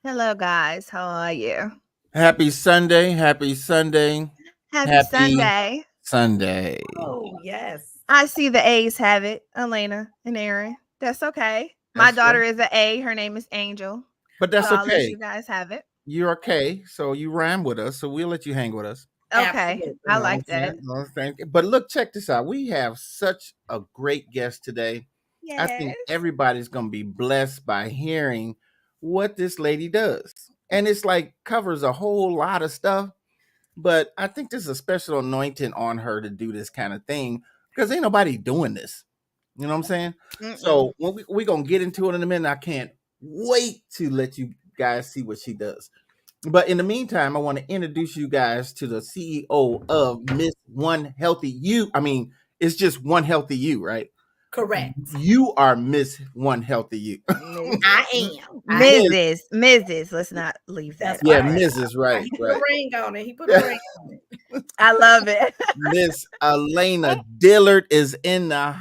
Hello, guys. How are you? Happy Sunday. Happy Sunday. Happy Happy Sunday. Sunday. Oh, yes. I see the A's have it, Elena and Aaron. That's okay. My That's daughter good. is an A. Her name is Angel. But So that's I'll let okay. you guys have it. You're okay. So you rhyme with us. So we'll let you hang with us. Okay. Absolutely. I You know what I'm like that. saying? But look, check this out. We have such a great guest today. I Yes. think everybody's going to be blessed by hearing what this lady does. And it's like covers a whole lot of stuff. But I think there's a special anointing on her to do this kind of thing because ain't nobody doing this. You know what I'm saying? Mm-mm. So when we're going to get into it in a minute. I can't wait to let you guys see what she does. But in the meantime, I want to introduce you guys to the CEO of Miss One Healthy You. I mean, it's just One Healthy You, right? Correct. You are Miss One Healthy You. I am. Miss, Mrs. Let's not leave that That's yeah, part. right. Mrs. Right, He put a right. ring on it. He put a ring on it. I love it. Miss Alana Dillard is in the And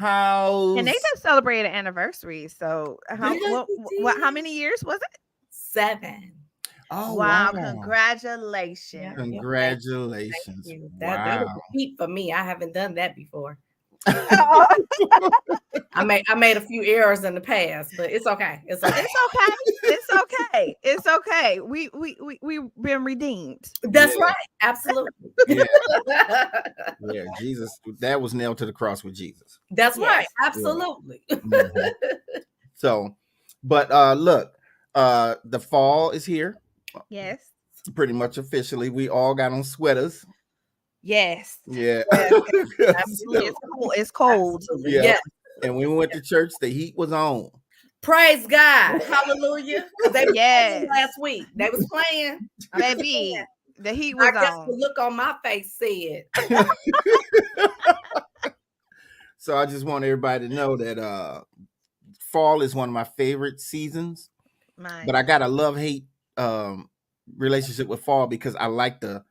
they house. just celebrated anniversary. So how Yes, what how he many years was it? 7. Oh, Wow, wow. Yeah, congratulations. yeah. Thank Congratulations. you. That was Wow. a feat for me. I haven't done that before. Oh, I made a few errors in the past, but it's okay. It's okay. it's okay. It's okay. It's okay. We've been redeemed. That's Yeah, right. Absolutely. yeah, yeah. Jesus, that was nailed to the cross with Jesus. That's right. Yes. Absolutely. Mhm. So, but look, the fall is here, Yes. pretty much officially. We all got on sweaters. Yes. Yeah. Yes, It's absolutely. cold. It's cold. Absolutely. Yeah. Yes. And when we went to church, the heat was on. Praise God. Hallelujah. Because they was playing Yes. last week. They was playing. I mean, Baby, the heat I was guess the on. look on my face said. So I just want everybody to know that fall is one of my favorite seasons. But I Mine. got a love-hate um relationship with fall because I like the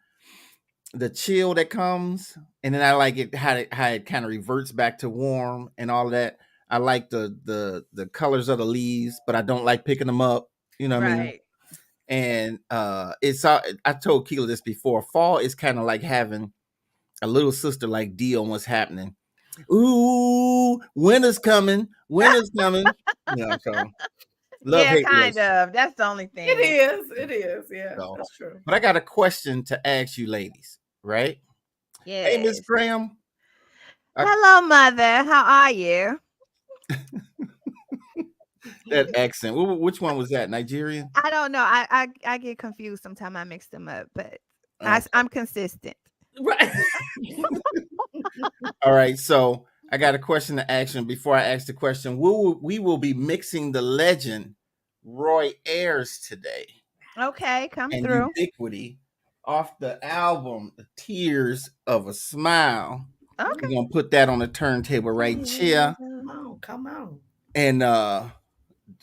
chill that comes, and then I like it how it kind of reverts back to warm and all of that. I like the colors of the leaves, but I don't like picking them up. You know what I mean? Right. And I told Keela this before. Fall is kind of like having a little sister like Dio on what's happening. Ooh, winter's coming. Winter's coming. You know, so love Yeah, hate kind relationship. of. That's the only It thing. is. It is. Yeah, So, that's true. but I got a question to ask you, ladies. Right? Hey, Miss Yes. Graham. Hello, mother. How are you? That accent. Which one was that? Nigerian? I don't know. I get confused sometimes. I mix them up, but Okay. I'm consistent. Right. All right. So I got a question to ask you. And before I ask the question, we will be mixing the legend Roy Ayers today Okay, come and through. Ubiquity off the album The Tears of a Smile. Okay. We're gonna put that on the turntable right here. Come on. Come on. And uh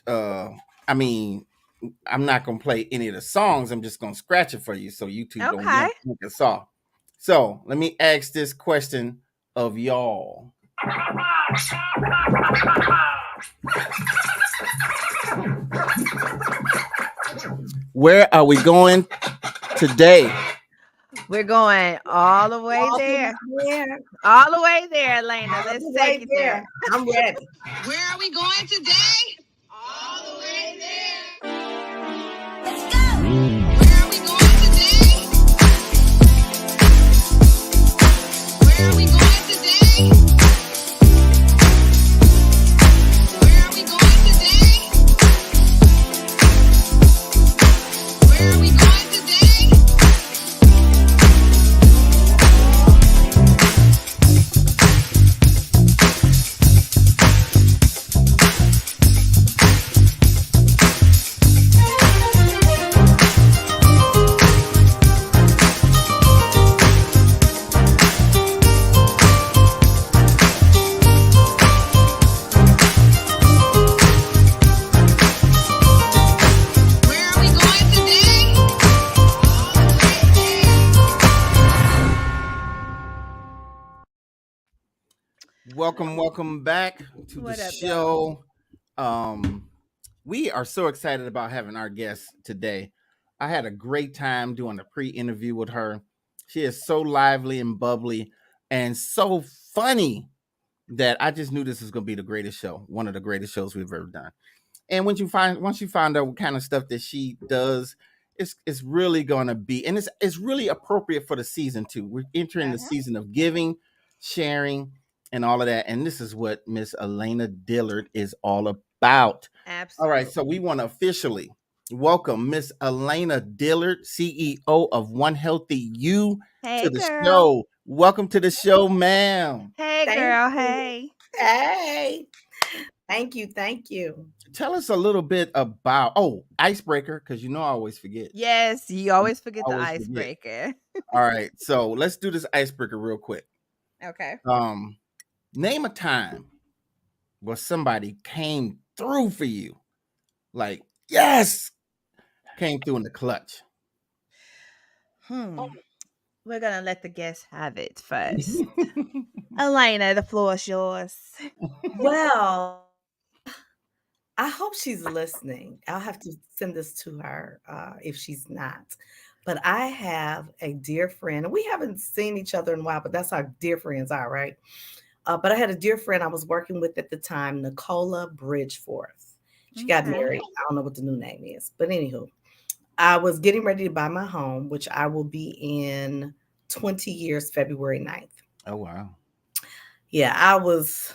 I mean, I'm not gonna play any of the songs. I'm just gonna scratch it for you so you two don't Okay. yank us off. So let me ask this question of y'all. Where are we going today? We're going all the way All there. there. All the way there, Elena. All Let's the take way it there. there. I'm ready. Where are we going today? All the way there. Let's go. Where are we going today? Where are we going today? Where are we going today? Where are we going today? Where are we going today? All the way Welcome back to the What up, y'all? show. Um, we are so excited about having our guest today. I had a great time doing a pre-interview with her. She is so lively and bubbly and so funny that I just knew this was going to be the greatest show, one of the greatest shows we've ever done. And once you find out what kind of stuff that she does, it's really going to be, and it's really appropriate for the season too. We're entering the season of giving, sharing, and all of that. And this is what Miss Alana Dillard is all about. Absolutely. All right, so we want to officially welcome Miss Alana Dillard, CEO of One Healthy You, Hey, to the girl. show. Welcome to the show, ma'am. Hey, Thank girl. you. Hey. Hey. Thank you. Thank you. Tell us a little bit about icebreaker, because I always forget. Yes, you always forget the Always forget. icebreaker. All right, so let's do this icebreaker real quick. Okay. Name a time where somebody came through for you, like yes, came through in the clutch. We're gonna let the guests have it first. Alana, the floor is yours. Well, I hope she's listening. I'll have to send this to her if she's not. But I have a dear friend, and we haven't seen each other in a while, but that's how dear friends are, right? But I had a dear friend I was working with at the time, Nicola Bridgeforth. She got married. I don't know what the new name is, but anywho, I was getting ready to buy my home, which I will be in 20 years, February 9th. Oh, wow. Yeah, I was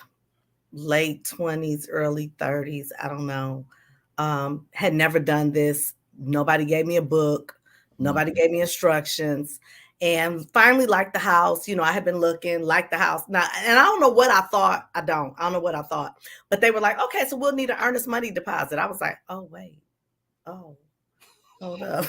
late 20s, early 30s. I don't know. Had never done this. Nobody gave me a book. Nobody gave me instructions. And finally liked the house. I had been looking, liked the house. Now, and I don't know what I thought. I don't know what I thought. But they were like, okay, so we'll need an earnest money deposit. I was like, oh, wait. Oh, hold up.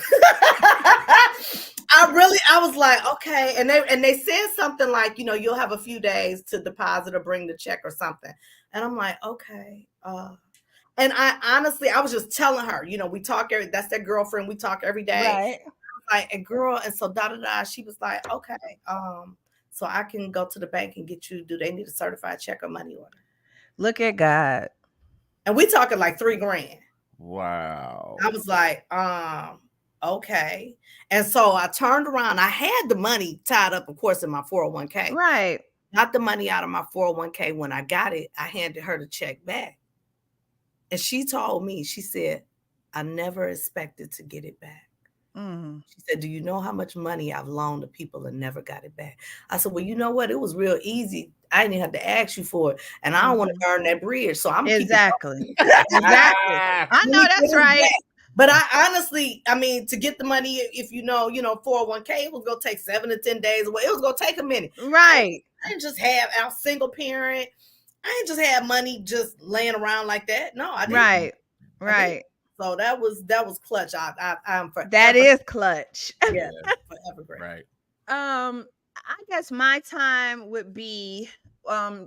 I was like, okay. And they said something like, you'll have a few days to deposit or bring the check or something. And I'm like, okay. And I was just telling her, we talk that's that girlfriend. We talk every day. Right. Like, and girl, and so she was like, okay, so I can go to the bank and get you, do they need a certified check or money order? Look at God. And we talking like $3,000. Wow. I was like, okay. And so I turned around. I had the money tied up, of course, in my 401k. Right. Got the money out of my 401k. When I got it, I handed her the check back. And she told me, she said, I never expected to get it back. She said, do you know how much money I've loaned to people and never got it back? I said, well, you know what? It was real easy. I didn't have to ask you for it. And I don't want to burn that bridge. So I'm exactly. I know that's right. But I honestly, to get the money, if 401k, it was going to take 7 to 10 days away. It was going to take a minute. Right. I didn't just have, I'm single parent. I didn't just have money just laying around like that. No, I didn't. Right. So that was clutch. I'm forever. That is clutch. Yeah, forever great. Right. I guess my time would be I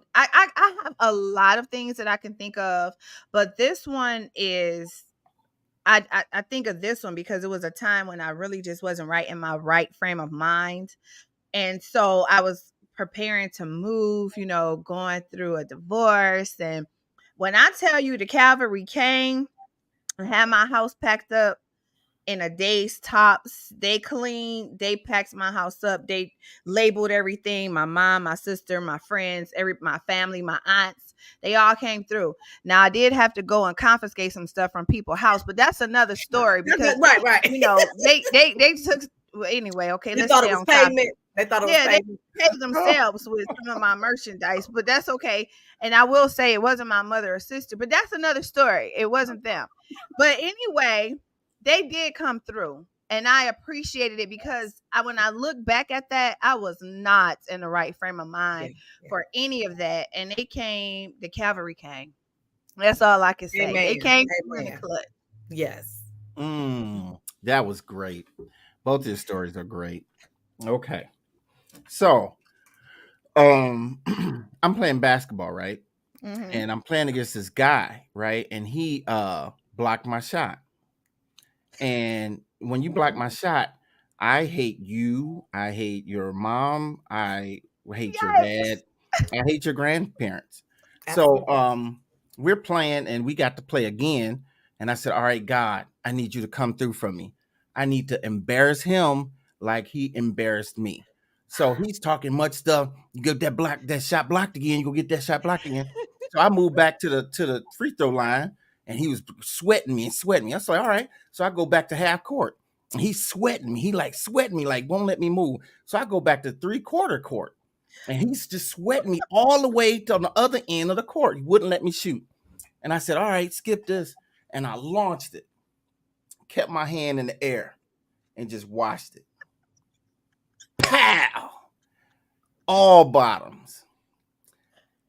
have a lot of things that I can think of, but this one is I think of this one because it was a time when I really just wasn't right in my right frame of mind. And so I was preparing to move, going through a divorce. And when I tell you the cavalry came and had my house packed up in a day's tops, they cleaned, they packed my house up, they labeled everything. My mom, my sister, my friends, my family, my aunts, they all came through. Now I did have to go and confiscate some stuff from people's house, but that's another story because right. They took anyway. Okay, let's stay on topic. They thought it was payment. They paid themselves with some of my merchandise, but that's okay. And I will say it wasn't my mother or sister, but that's another story. It wasn't them. But anyway, they did come through, and I appreciated it because when I look back at that, I was not in the right frame of mind for any of that. And the cavalry came. That's all I can say. Amen. They came in the clutch. Yes. That was great. Both of your stories are great. Okay. So, I'm playing basketball, right? And I'm playing against this guy, right? And he blocked my shot. And when you block my shot, I hate you. I hate your mom. I hate your dad. I hate your grandparents. Absolutely. So we're playing and we got to play again. And I said, all right, God, I need you to come through for me. I need to embarrass him like he embarrassed me. So he's talking much stuff. You get that shot blocked again. You go get that shot blocked again. So I moved back to the free throw line, and he was sweating me. I was like, all right. So I go back to half court. And he's sweating me. He like sweating me, like won't let me move. So I go back to 3/4 court. And he's just sweating me all the way to the other end of the court. He wouldn't let me shoot. And I said, all right, skip this. And I launched it, kept my hand in the air, and just watched it. Pow! All bottoms.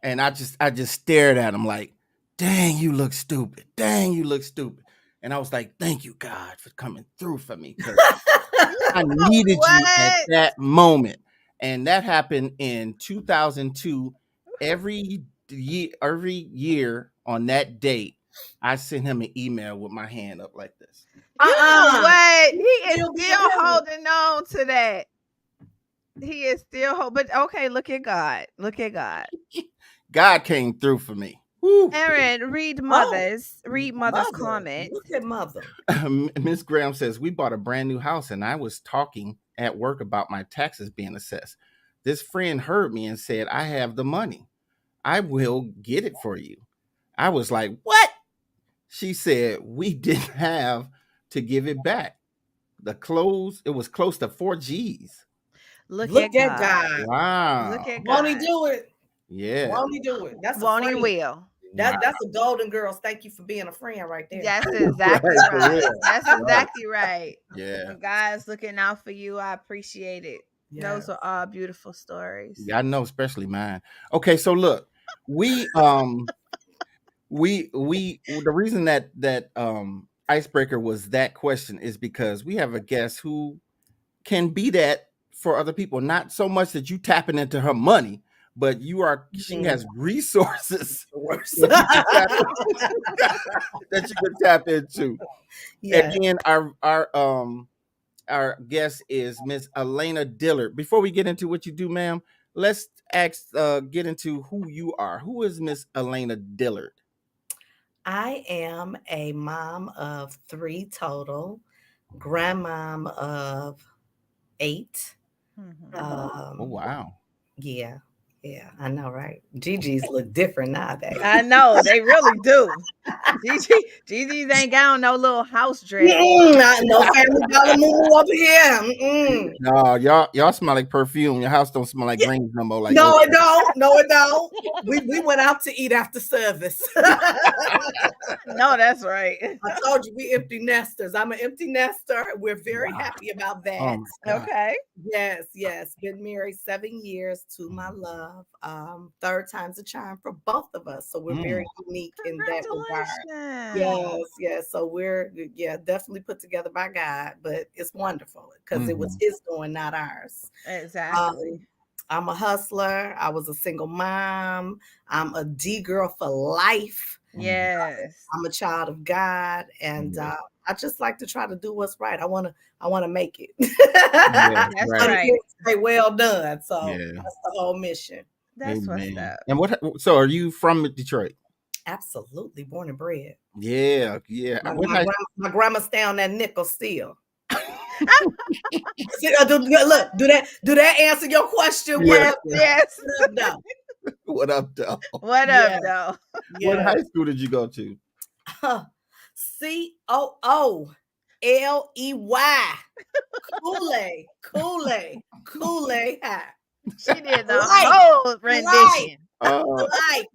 And I just stared at him like, dang, you look stupid. Dang, you look stupid. And I was like, thank you, God, for coming through for me. Because I needed you at that moment. And that happened in 2002. Every year on that date, I sent him an email with my hand up like this. You know what? He is still holding on to that. He is still holding. But okay, look at God. Look at God. God came through for me. Woo. Aaron, read mother's comment. Look at mother. Miss Graham says, we bought a brand new house and I was talking at work about my taxes being assessed. This friend heard me and said, I have the money. I will get it for you. I was like, what? She said, we didn't have to give it back. It was close to 4 G's. Look at God. Wow. Look at God. Won't he do it? Yeah. Won't he do it? That's Won't he will. That's a golden girls. Thank you for being a friend right there. That's exactly right. That's exactly right. Yeah. When God's looking out for you, I appreciate it. Yes. Those are all beautiful stories. Yeah, I know, especially mine. Okay, so look, we the reason that icebreaker was that question is because we have a guest who can be that for other people. Not so much that you tapping into her money, but she has resources that you can tap into. Yes. And our guest is Miss Alana Dillard. Before we get into what you do, ma'am, let's get into who you are. Who is Miss Alana Dillard? I am a mom of 3 total, grandmom of 8. Mhm. Oh, wow. Yeah, I know, right? Gigi's look different nowadays. I know they really do. Gigi's ain't got on no little house dress. No family dollar move over here. No, y'all smell like perfume. Your house don't smell like greens no more. Like No, it don't. No, it don't. We went out to eat after service. No, that's right. I told you we empty nesters. I'm an empty nester. We're very happy about that. Oh my God. Okay. Yes. Been married 7 years to my love. 3rd time's a charm for both of us. So we're very unique in that regard. Yes. So we're definitely put together by God, but it's wonderful because it was his doing, not ours. Exactly. I'm a hustler. I was a single mom. I'm a D girl for life. Yes. I'm a child of God, and I just like to try to do what's right. I want to make it. That's right. Say well done. So that's the whole mission. That's what's up. And so are you from Detroit? Absolutely, born and bred. Yeah. My grandma stay on that nickel still. Look, do that answer your question? Yes. No. What up, though? What up, though? What high school did you go to? Kool-Aid. Kool-Aid High. She did the whole rendition. Right.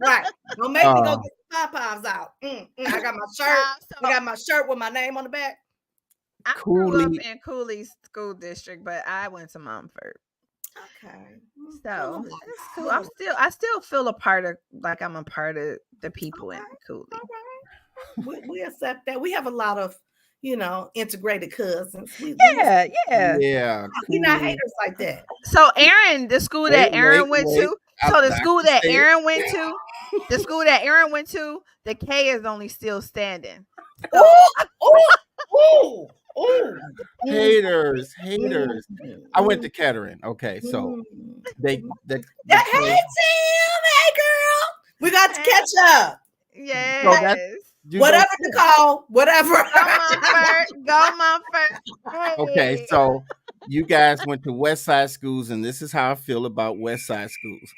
Don't make me go get the pop-pops out. I got my shirt. I got my shirt with my name on the back. I grew up in Cooley's school district, but I went to Mumford. Okay. So that's cool. I still feel I'm a part of the people in Cooley. We accept that. We have a lot of, integrated cousins. Yeah. We're not haters like that. So Aaron, the school that Aaron went to, the school that Aaron went to, the K is only still standing. Haters. I went to Kettering. Okay, so hey Tim, hey girl, we got to catch up. Yes. So You go Whatever, Nicole, whatever. Go Mumford. Go Mumford. okay, Hey. so you guys went to West Side schools, and this is how I feel about West Side schools.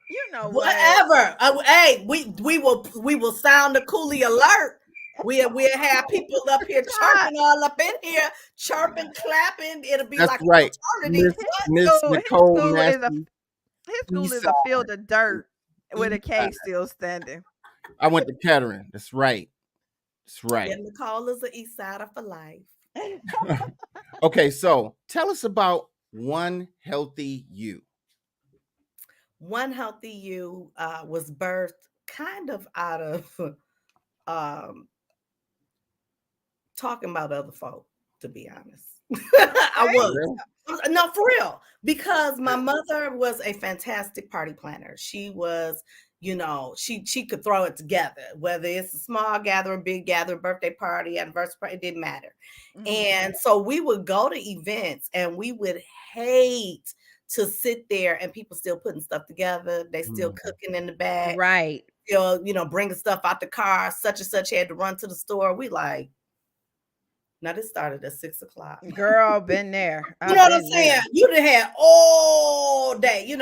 You know what? Whatever. Hey, we will sound the coolie alert. We'll have people up here God, chirping all up in here, chirping, clapping. It'll be That's like a right, fraternity. Miss his What? Miss school, Nicole Massey, his school East is Side, a field of dirt with a East Side. K still standing. I went to Kettering. That's right. That's Yeah, right. Nicole is an East Sider for life. Okay, so tell us about One Healthy You. One Healthy You was birthed kind of out of um, talking about other folk, to be honest. I Okay. was. Really? No, for real. Because my mother was a fantastic party planner. She was, she could throw it together, whether it's a small gathering, big gathering, birthday party, anniversary party, it didn't matter. And so we would go to events and we would hate to sit there and people still putting stuff together. They still cooking in the back, Right. still, bringing stuff out the car. Such and such had to run to the store. We like, now this started at 6 o'clock. Girl, been there. You I've know what I'm been saying? there. You done had all day.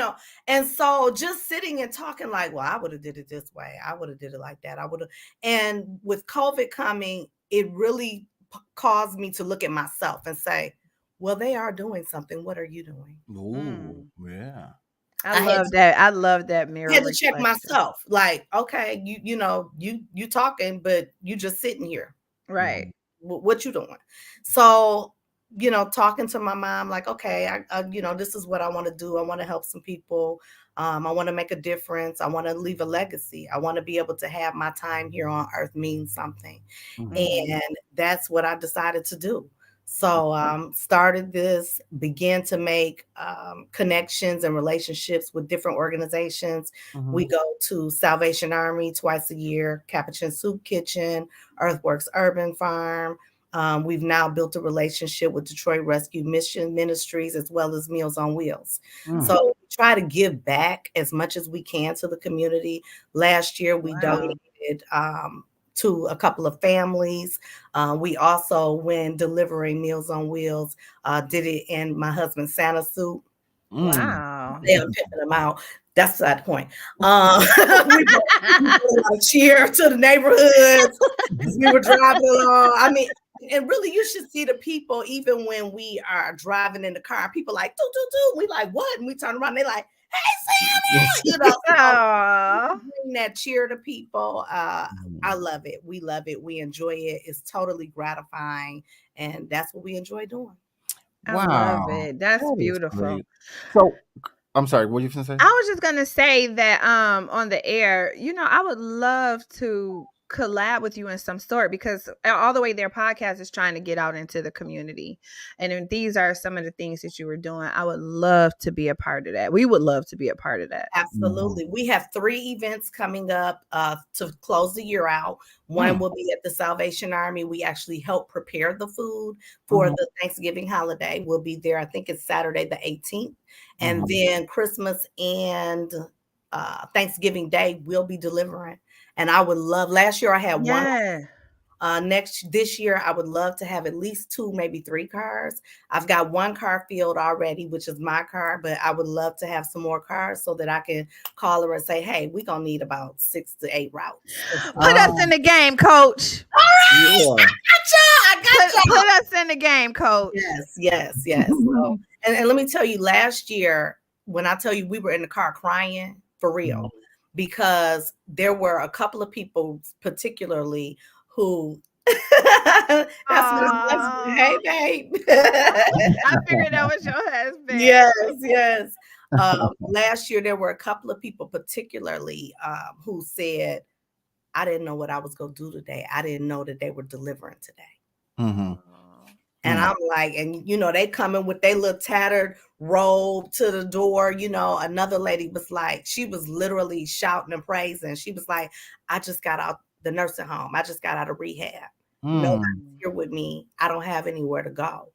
And so just sitting and talking like, well, I would have did it this way. I would have did it like that. I would have. And with COVID coming, it really caused me to look at myself and say, well, they are doing something. What are you doing? Ooh, yeah. I I had love that. I love that I mirror had to check reflection. myself. Like, okay, you talking, but you just sitting here. Right. What you doing? So, talking to my mom, like, okay, this is what I want to do. I want to help some people. I want to make a difference. I want to leave a legacy. I want to be able to have my time here on earth mean something. And that's what I decided to do. So started this, began to make connections and relationships with different organizations. We go to Salvation Army twice a year, Capuchin Soup Kitchen, Earthworks Urban Farm. We've now built a relationship with Detroit Rescue Mission Ministries as well as Meals on Wheels. So we try to give back as much as we can to the community. Last year, we donated to a couple of families. We also, when delivering Meals on Wheels, did it in my husband's Santa suit. Wow. They are pimping them out. That's that point. We go cheer to the neighborhoods as we were driving along. I mean, and really, you should see the people even when we are driving in the car. People like, doo, doo, doo. We like, what? And we turn around. They like, hey, Santa. Aw. Bring that cheer to people. I love it. We love it. We enjoy it. It's totally gratifying. And that's what we enjoy doing. I love it. That's That is beautiful. great. So, I'm sorry. What were you going to say? I was just gonna say that on the air, I would love to collab with you in some sort because all the way their podcast is trying to get out into the community. And if these are some of the things that you were doing, I would love to be a part of that. We would love to be a part of that. Absolutely. We have 3 events coming up to close the year out. One will be at the Salvation Army. We actually help prepare the food for the Thanksgiving holiday. We'll be there. I think it's Saturday the 18th. And then Christmas and Thanksgiving Day, we'll be delivering. And I would love, last year I had one. Yeah. This year, I would love to have at least 2, maybe 3 cars. I've got 1 car filled already, which is my car, but I would love to have some more cars so that I can call her and say, hey, we're going to need about 6 to 8 routes. Put us in the game, coach. All right. I got y'all. Put us in the game, coach. Yes. So, and let me tell you, last year, when I tell you we were in the car crying, for real, because there were a couple of people particularly who that's my husband. Hey, babe. I figured that was your husband. Yes. Last year, there were a couple of people particularly who said, I didn't know what I was going to do today. I didn't know that they were delivering today. And I'm like, and they come in with their little tattered robe to the door. Another lady was like, she was literally shouting and praising. She was like, I just got out the nursing home. I just got out of rehab. Nobody's here with me. I don't have anywhere to go.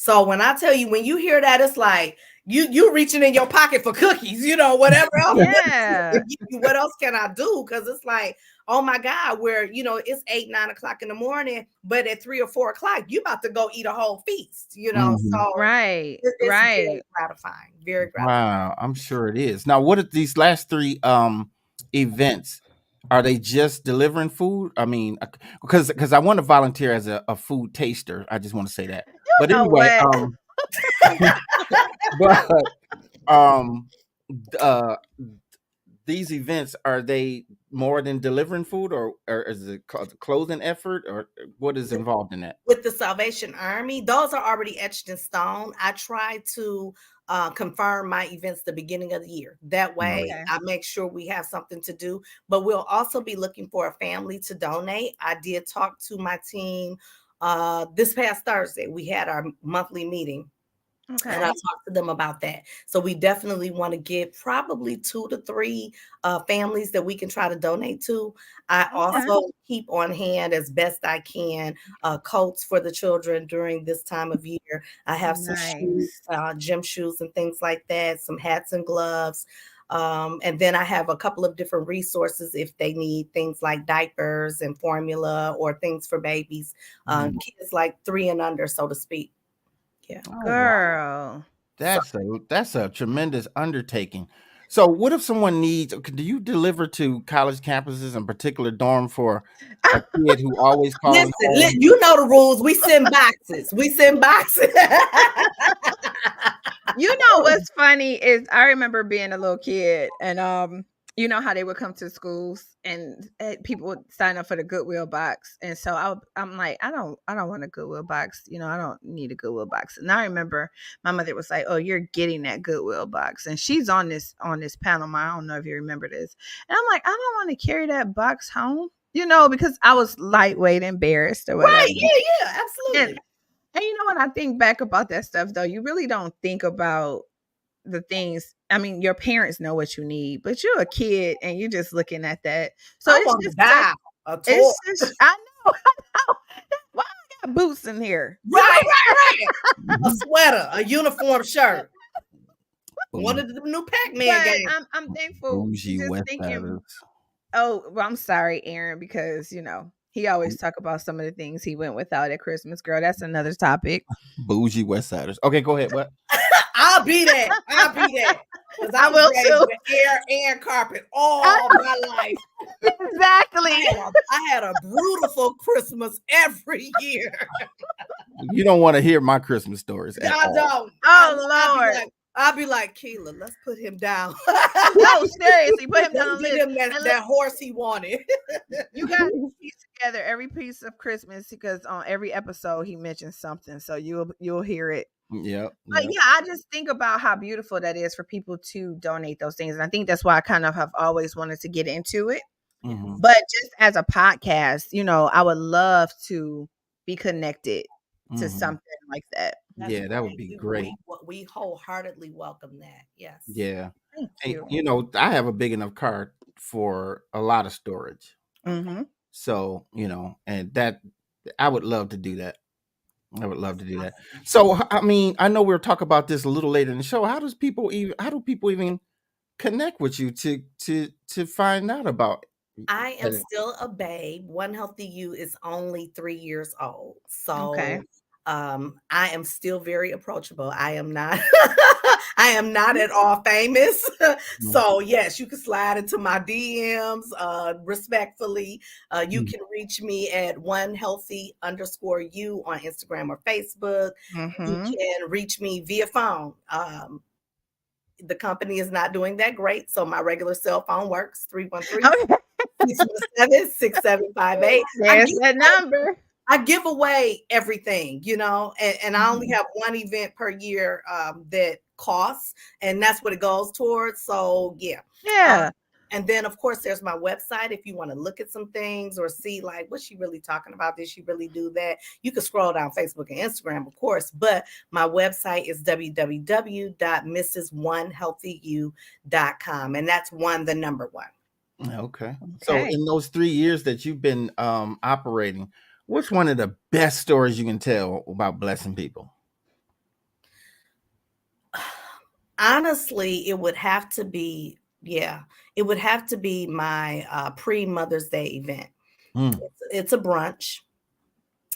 So when I tell you, when you hear that, it's like you reaching in your pocket for cookies, whatever else. Yeah. What else can I do? Because it's like, oh my God, where it's 8, 9 o'clock in the morning, but at 3 or 4 o'clock, you about to go eat a whole feast, Mhm. So Right. it's very Right. gratifying, very gratifying. Wow, I'm sure it is. Now, what are these last three events? Are they just delivering food? I mean, because I want to volunteer as a food taster. I just want to say that. You But know anyway, what? but um, uh, these events, are they more than delivering food, or is it called a clothing effort, or what is involved in that? With the Salvation Army, those are already etched in stone. I try to confirm my events the beginning of the year. That way, Okay. I make sure we have something to do. But we'll also be looking for a family to donate. I did talk to my team this past Thursday. We had our monthly meeting. And I Okay. talked to them about that. So we definitely want to get probably 2 to 3 families that we can try to donate to. I Okay. also keep on hand as best I can coats for the children during this time of year. I have some shoes, Nice. gym shoes and things like that, some hats and gloves. And then I have a couple of different resources if they need things like diapers and formula or things for babies, Mhm. kids like 3 and under, so to speak. Yeah. Oh wow. Girl. So That's a tremendous undertaking. So, what if someone needs? Do you deliver to college campuses, in particular dorm, for a kid who always calling listen, home? you know the rules. We send boxes. We send boxes. You know what's funny is I remember being a little kid and you know how they would come to schools and people would sign up for the Goodwill box, and so I'm like, I don't want a Goodwill box, I don't need a Goodwill box. And I remember my mother was like, oh, you're getting that Goodwill box, and she's on this panel. I don't know if you remember this, and I'm like, I don't want to carry that box home, because I was lightweight, embarrassed or Right. whatever. Yeah, And absolutely. when I think back about that stuff, though, you really don't think about the things. I mean, your parents know what you need, but you're a kid and you're just looking at that. So I it's want to just such, die a toy. it's just, I know, I know. Why I got boots in here? Right. A Mhm. sweater, a uniform shirt. One Boom. of the new Pac-Man But games. I'm thankful Bougie just West thinking, Siders. oh, well, I'm sorry, Aaron, because, he always talk about some of the things he went without at Christmas. Girl, that's another topic. Bougie West Siders. Okay, go ahead. What? I'll be that. Because I I was will raised too. with air and carpet all my life. Exactly. I had a beautiful Christmas every year. You don't want to hear my Christmas stories at I all. don't. Oh, Lord. I'll be like, Keela, let's put him down. No, seriously, put him down Let's on the get list. him And that horse he wanted. you got to piece together every piece of Christmas because on every episode he mentions something, so you'll hear it. Yep. But Yep. yeah, I just think about how beautiful that is for people to donate those things, and I think that's why I kind of have always wanted to get into it. Mhm. But just as a podcast, I would love to be connected to Mhm. something like that. That's Yeah, that would great. be great. We wholeheartedly welcome that. Yes. Yeah. Thank And, you. I have a big enough car for a lot of storage. Mm-hmm. So, and that I would love to do that. I would love to do that. Awesome. So, I mean, I know we'll talk about this a little later in the show. How do people even connect with you to find out about I am it? still a babe. One Healthy You is only 3 years old. Okay. So I am still very approachable. I am not I am not at all famous. So yes, you can slide into my DMs respectfully. You Mhm. can reach me at onehealthy_you on Instagram or Facebook. You Mm-hmm. can reach me via phone. The company is not doing that great, so my regular cell phone works, 313 Okay. 617-6758. There's that number. I give away everything, and I only Mhm. have one event per year that costs, and that's what it goes towards. So yeah. Um, Yeah. and then of course there's my website if you want to look at some things or see like what's she really talking about? Did she really do that? You can scroll down Facebook and Instagram, of course, but my website is www.mrs1healthyu.com, and that's the number one. Okay. So, Okay. in those 3 years that you've been operating, what's one of the best stories you can tell about blessing people? Honestly, it would have to be, yeah, it would have to be my pre-Mother's Day event. Mm. It's a brunch,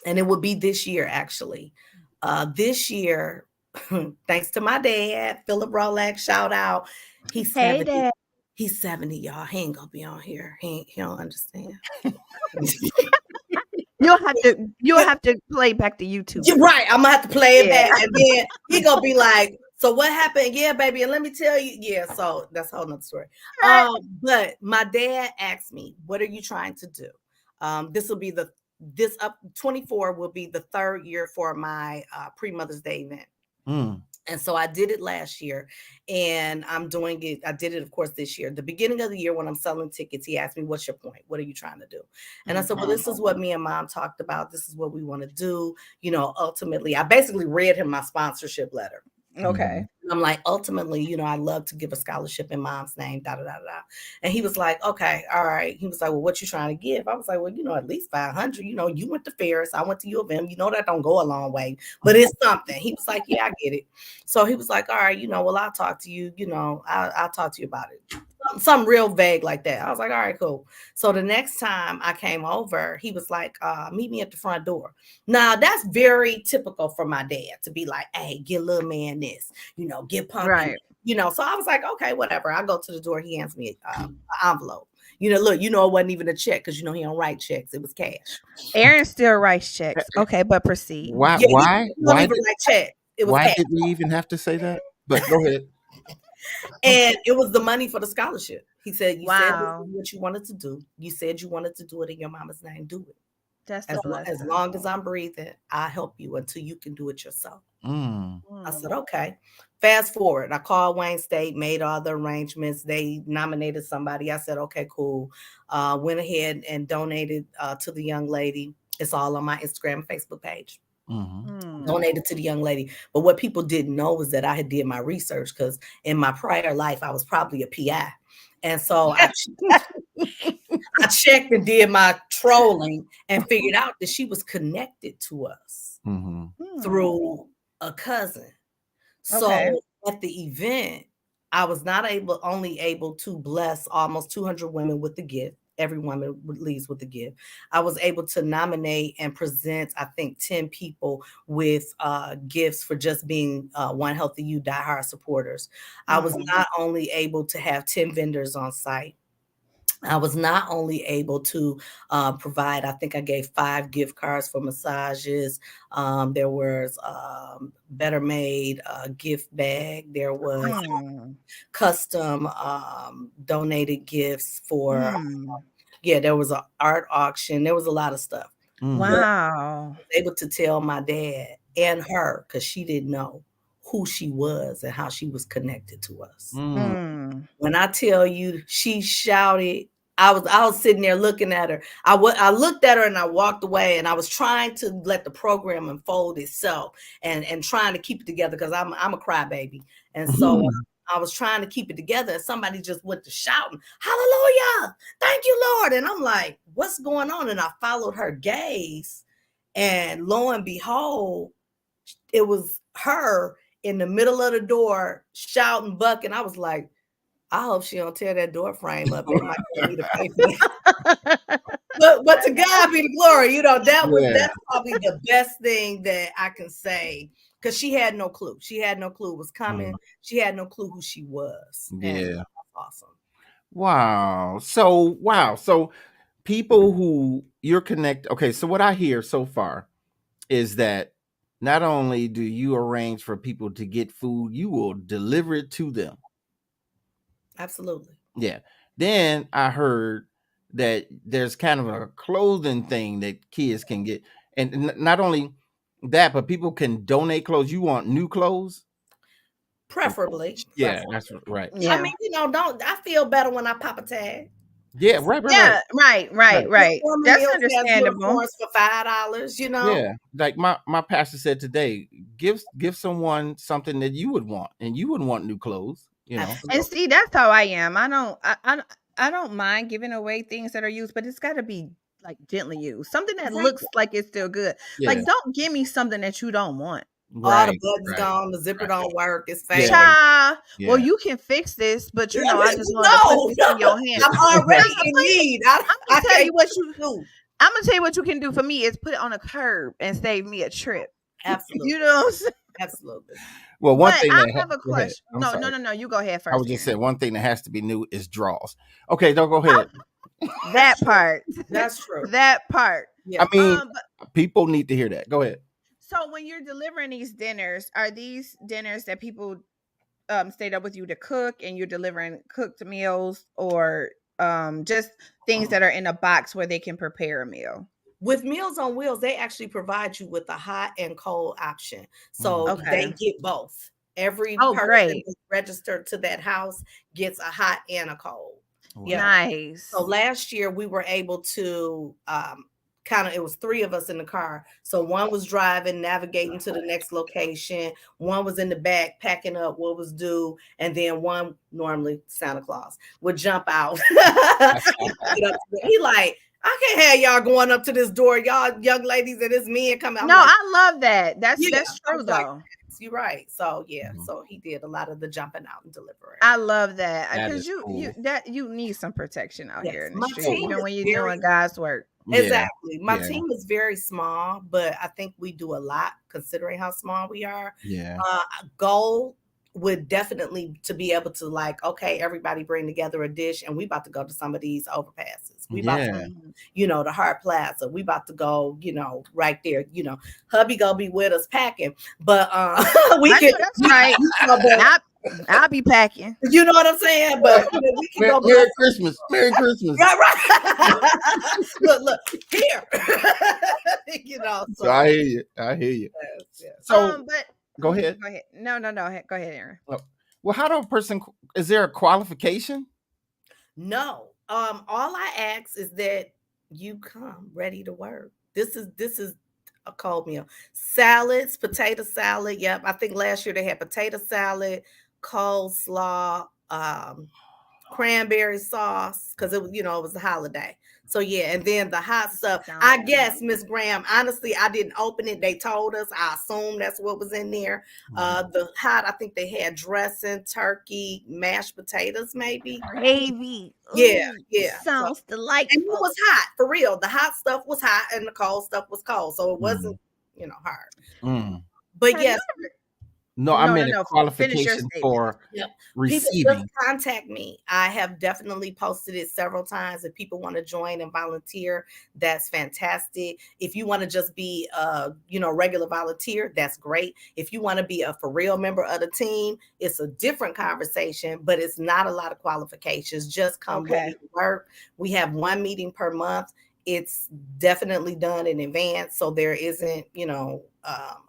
and it would be this year actually. This year, thanks to my dad, Philip Rolack, shout out. He's Hey 70. Dad. He's 70, y'all. He ain't gonna be on here. He don't understand. You'll have to play back the YouTube. You're right. I'm gonna have to play it Yeah. back, and then he gonna be like, "So what happened?" Yeah, baby, and let me tell you. Yeah, so that's a whole nother story. Right. But my dad asked me, "What are you trying to do?" This will be this up 24 will be the third year for my pre Mother's Day event. Mm. And so I did it last year, and I'm doing it. I did it, of course, this year. The beginning of the year when I'm selling tickets, he asked me, "What's your point? What are you trying to do?" And I said, "Well, this is what me and mom talked about. This is what we want to do. Ultimately, I basically read him my sponsorship letter. Okay. I'm like, ultimately, I'd love to give a scholarship in mom's name, da da da da. And he was like, okay, all right. He was like, well, what you trying to give? I was like, well, at least 500. You went to Ferris, I went to U of M. That don't go a long way, but it's something. He was like, yeah, I get it. So he was like, all right, well, I'll talk to you. I'll talk to you about it. Something real vague like that. I was like, all right, cool. So the next time I came over, he was like, meet me at the front door. Now that's very typical for my dad to be like, hey, get little man this, get pumpkin. Right. So I was like, okay, whatever. I go to the door. He hands me an envelope. Look, it wasn't even a check because he don't write checks. It was cash. Aaron still writes checks. Okay, but proceed. Why? Yeah, Why? he don't Why? even write check. It was Why cash. did we even have to say that? But go ahead. And it was the money for the scholarship. He said, you said this Wow. is what you wanted to do. You said you wanted to do it in your mama's name. Do it. That's a As blessing. long as I'm breathing, I'll help you until you can do it yourself. Mm. I said, okay. Fast forward. I called Wayne State, made all the arrangements. They nominated somebody. I said, okay, cool. Went ahead and donated to the young lady. It's all on my Instagram and Facebook page. Mm-hmm. Donated to the young lady. But what people didn't know was that I had did my research, because in my prior life, I was probably a PI. And so I checked and did my trolling and figured out that she was connected to us Mm-hmm. through a cousin. So Okay. at the event, I was not only able to bless almost 200 women with the gift. Every woman leaves with a gift. I was able to nominate and present, I think, 10 people with gifts for just being One Healthy You diehard supporters. I was not only able to have 10 vendors on site. I was not only able to provide, I think I gave 5 gift cards for massages. There was Better Made gift bag. There was custom donated gifts for, there was an art auction. There was a lot of stuff. Mm-hmm. Wow. I was able to tell my dad and her, because she didn't know who she was and how she was connected to us. Mm-hmm. When I tell you, she shouted. I was sitting there looking at her. I looked at her and I walked away, and I was trying to let the program unfold itself and trying to keep it together, because I'm a crybaby. And so I was trying to keep it together, and somebody just went to shouting, hallelujah, thank you, Lord. And I'm like, what's going on? And I followed her gaze, and lo and behold, it was her in the middle of the door shouting, bucking. I was like, I hope she don't tear that door frame up. They might get me to pay for that. But to God be the glory. That's probably the best thing that I can say, because she had no clue. She had no clue it was coming. She had no clue who she was. Yeah. And that's awesome. Wow. So people who you're connected. Okay. So what I hear so far is that not only do you arrange for people to get food, you will deliver it to them. Absolutely. Yeah. Then I heard that there's kind of a clothing thing that kids can get. And not only that, but people can donate clothes. You want new clothes? Preferably. Yeah, that's right. Yeah. I mean, I feel better when I pop a tag. Yeah, right. Yeah, right. That's understandable. For $5, Yeah, like my pastor said today, give someone something that you would want, and you wouldn't want new clothes, Absolutely. And see, that's how I am. I don't mind giving away things that are used, but it's got to be like gently used, something that looks like it's still good. Yeah. Like, don't give me something that you don't want. All the Right, buttons right, gone, the zipper right. don't work, it's Yeah, faded. Child, well, yeah. you can fix this, but Yeah, I just wanted to put no, this no, in your hand. I'm already Nah, in put it. need. I'm I gonna tell can't you what you. do. I'm gonna tell you what you can do for me is put it on a curb and save me a trip. You Absolutely, know what I'm saying? absolutely. Well, one But thing I that have a go ahead. question. I'm No, no, sorry. no, no. You go ahead I first, was just Aaron. saying one thing that has to be new is draws. Okay, don't go ahead. That's That true. part. That's true. That part. Yeah. I mean, But people need to hear that. Go ahead. so when you're delivering these dinners, are these dinners that people stayed up with you to cook and you're delivering cooked meals, or just things that are in a box where they can prepare a meal? With Meals on Wheels, they actually provide you with a hot and cold option. So Okay. they get both. Every Oh, person great. that's registered to that house gets a hot and a cold. Wow. Yeah. So Nice. last year we were able to kind of, it was three of us in the car. So one was driving, navigating to the next location. One was in the back packing up what was due, and then one, normally Santa Claus, would jump out. He like, I can't have y'all going up to this door, y'all young ladies and this men coming. I'm No, like, I love that. That's yeah. that's I true was like, though. you're right. So yeah, Mhm. so he did a lot of the jumping out and delivering. I love that That because is you cool. that you need some protection out Yes, here in the my street, Oh, team even is when you're very doing God's work. yeah, exactly. My yeah, team is very small, but I think we do a lot considering how small we are. yeah. Goal would definitely to be able to like, okay, everybody bring together a dish, and we about to go to some of these overpasses. We about to, Yeah. the Hart Plaza. We about to go, right there. Hubby gonna be with us packing, but we I can. know that's right. But I'll be packing. you know what I'm saying? But we can go. Merry Christmas. Merry Christmas. Yeah, right. look here. So I hear you. I hear you. Yes. So But go ahead. go ahead. No, no, no. Go ahead, Aaron. Oh, well, how do a person? Is there a qualification? No. All I ask is that you come ready to work. This is a cold meal. Salads, potato salad. Yep. I think last year they had potato salad, coleslaw, cranberry sauce, because it was the holiday. So yeah, and then the hot stuff. Sounds I good. guess, Miss Graham, honestly, I didn't open it. They told us. I assume that's what was in there. The hot, I think they had dressing, turkey, mashed potatoes, maybe. Gravy. Yeah, Ooh, yeah. So, sounds and it delightful. was hot for real. The hot stuff was hot, and the cold stuff was cold. So it wasn't, hard. Mm. But Have you yes, ever? No, I No, no, meant a no. Finish your qualification statement. for yep. People just receiving. contact me. I have definitely posted it several times. If people want to join and volunteer, that's fantastic. If you want to just be a regular volunteer, that's great. If you want to be a for real member of the team, it's a different conversation, but it's not a lot of qualifications. Just come ready to work. We have one meeting per month. It's definitely done in advance, so there isn't,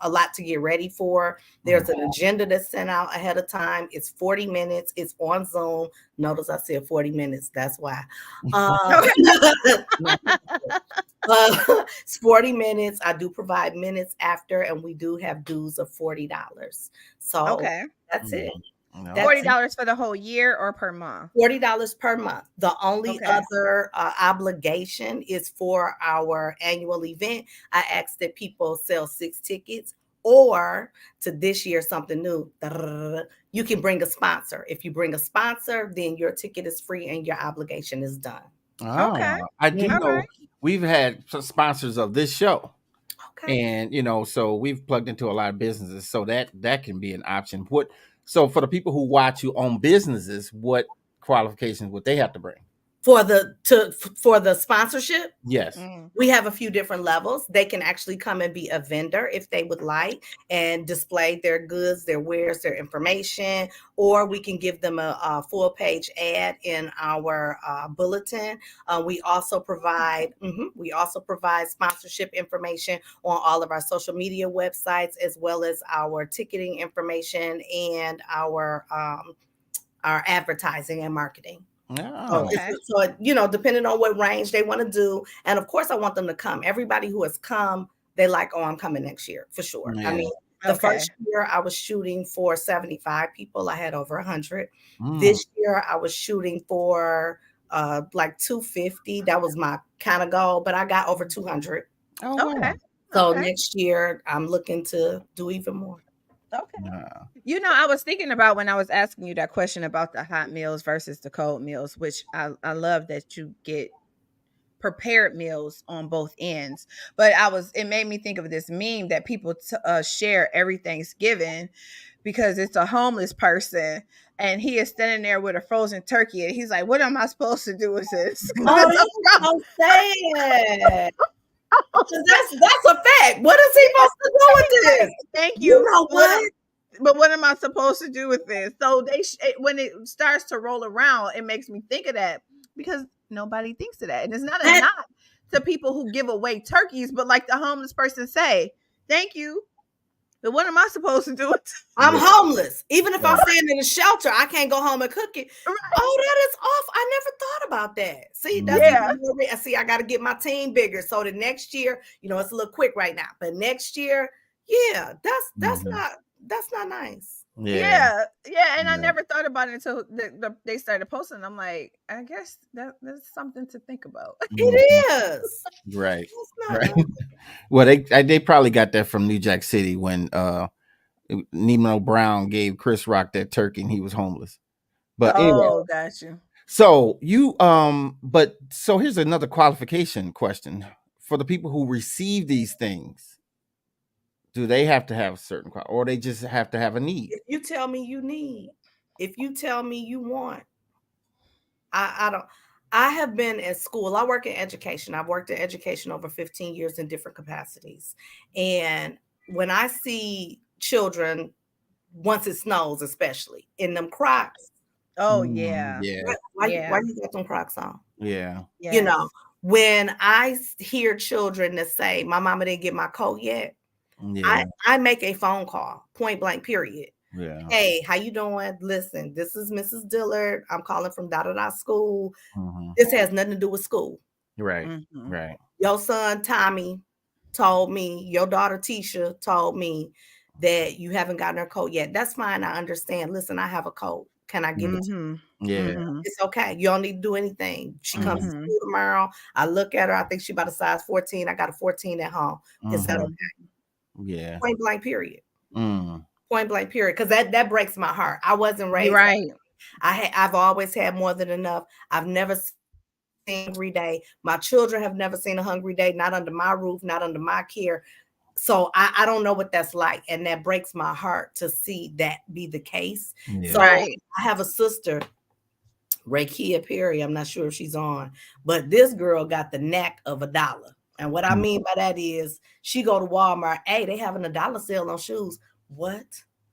a lot to get ready for. There's an agenda that's sent out ahead of time. It's 40 minutes. It's on Zoom. Notice I said 40 minutes. That's why. It's 40 minutes. I do provide minutes after, and we do have dues of $40. So that's it. No. That's $40 for the whole year or per month? $40 per month. The only other obligation is for our annual event. I ask that people sell 6 tickets, or to this year, something new. You can bring a sponsor. If you bring a sponsor, then your ticket is free and your obligation is done. Oh, I do All know right. we've had some sponsors of this show. Okay. And so we've plugged into a lot of businesses, so that can be an option. So for the people who watch who own businesses, what qualifications would they have to bring? For the sponsorship? Yes. We have a few different levels. They can actually come and be a vendor if they would like, and display their goods, their wares, their information, or we can give them a full page ad in our bulletin. We also provide sponsorship information on all of our social media websites, as well as our ticketing information and our advertising and marketing. Oh. So, depending on what range they want to do. And of course, I want them to come. Everybody who has come, they like, oh, I'm coming next year for sure. Yeah. I mean, the first year I was shooting for 75 people. I had over 100. This year I was shooting for like 250. That was my kind of goal, but I got over 200. Oh, wow. So Okay. next year, I'm looking to do even more. Okay. Nah. I was thinking about when I was asking you that question about the hot meals versus the cold meals, which I love that you get prepared meals on both ends. But it made me think of this meme that people share every Thanksgiving, because it's a homeless person and he is standing there with a frozen turkey and he's like, "What am I supposed to do with this?" Because Oh, it's a that's so sad. 'Cause that's a fact. What is he supposed to do with this? Thank You you. know what? But what am I supposed to do with this? So when it starts to roll around, it makes me think of that, because nobody thinks of that, and it's not a And knock to people who give away turkeys, but like the homeless person say, "Thank you, but what am I supposed to do with this?" I'm Yeah. homeless. Even if I'm Right. staying in a shelter, I can't go home and cook it. Right. Oh, that is off. I never thought about that. See, that's Mhm. Yeah, even more. See, I got to get my team bigger so that next year, it's a little quick right now, but next year, yeah, Mhm. that's not nice. Yeah. yeah. And I Yeah. never thought about it until they started posting. I'm like, I guess that's something to think about. Mhm. It is. Right. That's not Right. nice. Well, they probably got that from New Jack City when Nemo Brown gave Chris Rock that turkey and he was homeless. But anyway, Oh, got you. so you but so here's another qualification question for the people who receive these things. Do they have to have a certain or they just have to have a need? If you tell me you need, if you tell me you want, I don't. I have been at school. I work in education. I've worked in education over 15 years in different capacities. And when I see children, once it snows, especially in them Crocs, Oh Mm, yeah, yeah. why yeah, you got them Crocs on? Yeah. You know, yes. when I hear children that say, "My mama didn't get my coat yet," Yeah. I make a phone call, point blank, period. Yeah. Hey, how you doing? Listen, this is Mrs. Dillard. I'm calling from da da da school. Mhm. This has nothing to do with school. Right. Hmm. Right. Your son Tommy told me, your daughter Tisha told me that you haven't gotten her coat yet. That's fine. I understand. Listen, I have a coat. Can I give it to you? Hmm. Yeah. Hmm. It's okay. You don't need to do anything. She comes to Mhm. Hmm. school tomorrow. I look at her. I think she about a size 14. I got a 14 at home. Is that Mhm. okay? Yeah. Point blank, period. Mm. Point blank, period. Because that breaks my heart. I wasn't You're raised. right. I've always had more than enough. I've never seen a hungry day. My children have never seen a hungry day, not under my roof, not under my care. So I don't know what that's like. And that breaks my heart to see that be the case. Yeah. So Right. I have a sister, Rakia Perry. I'm not sure if she's on, but this girl got the knack of $1. And what I Mm. mean by that is she go to Walmart. Hey, they having $1 sale on shoes. What?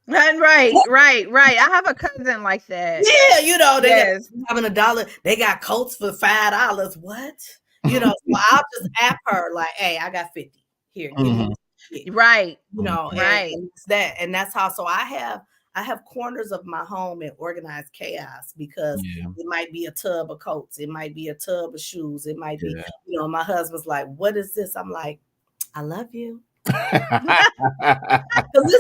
And right. I have a cousin like that. Yeah, they got Yes. having $1. They got coats for $5. What? So I'll just app her like, hey, I got 50. Here, give me Mhm. it. Right. Okay. Right. And it's that. And that's how I have corners of my home in organized chaos because Yeah. it might be a tub of coats, it might be a tub of shoes, it might be, Yeah. my husband's like, what is this? I'm like, I love you. Because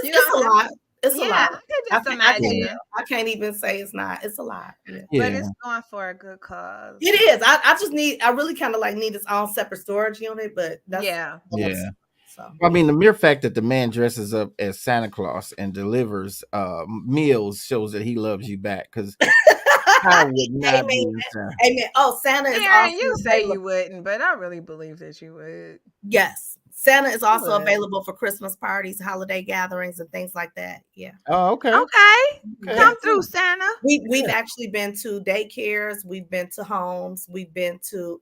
You it's a know, lot. It's a yeah, lot. I could I just can't, I can't, Yeah. imagine, I can't even say it's not. It's a lot. Yeah. but Yeah. it's going for a good cause. It is. I really kind of like need its own separate storage unit, but that's Yeah. another Yeah. story. So I yeah. mean, the mere fact that the man dresses up as Santa Claus and delivers meals shows that he loves you back. Because I would not Amen. be a Santa. Amen. Oh, Santa is Aaron, also you say available. you wouldn't, but I really believe that you would. Yes. Santa is You also would. available for Christmas parties, holiday gatherings, and things like that. Yeah. Oh, okay. Okay. Okay. Yeah. Come through, Santa. We've Yeah. actually been to daycares, we've been to homes, we've been to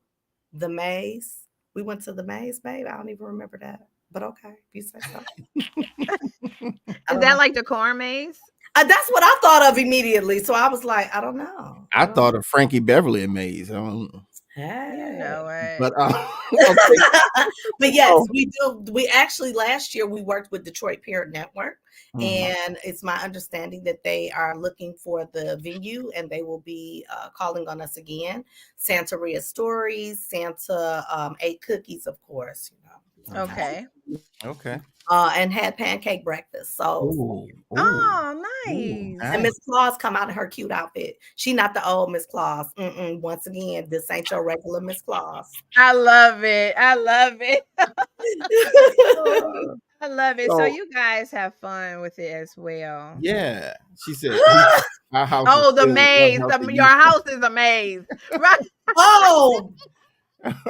the maze. We went to the maze, babe. I don't even remember that. But okay, if you say so. I Is don't that know. like the corn maze? That's what I thought of immediately. So I was like, I don't know. I thought of Frankie Beverly and Maze. I don't know. You Hey. know it. But okay. But yes, So, we do. We actually last year we worked with Detroit Parent Network, mhm. and it's my understanding that they are looking for the venue, and they will be calling on us again. Santa read stories. Santa ate cookies, of course. Okay. Okay. Okay. and had pancake breakfast. So Ooh. Ooh. Oh, Ooh. nice. and Nice. Miss Claus come out in her cute outfit. She not the old Miss Claus. Once again, this ain't your regular Miss Claus. I love it. I love it. I love it. So So you guys have fun with it as well. yeah, she said our house is Oh, the still one maze. healthy Your use. house is a maze. Right. Oh,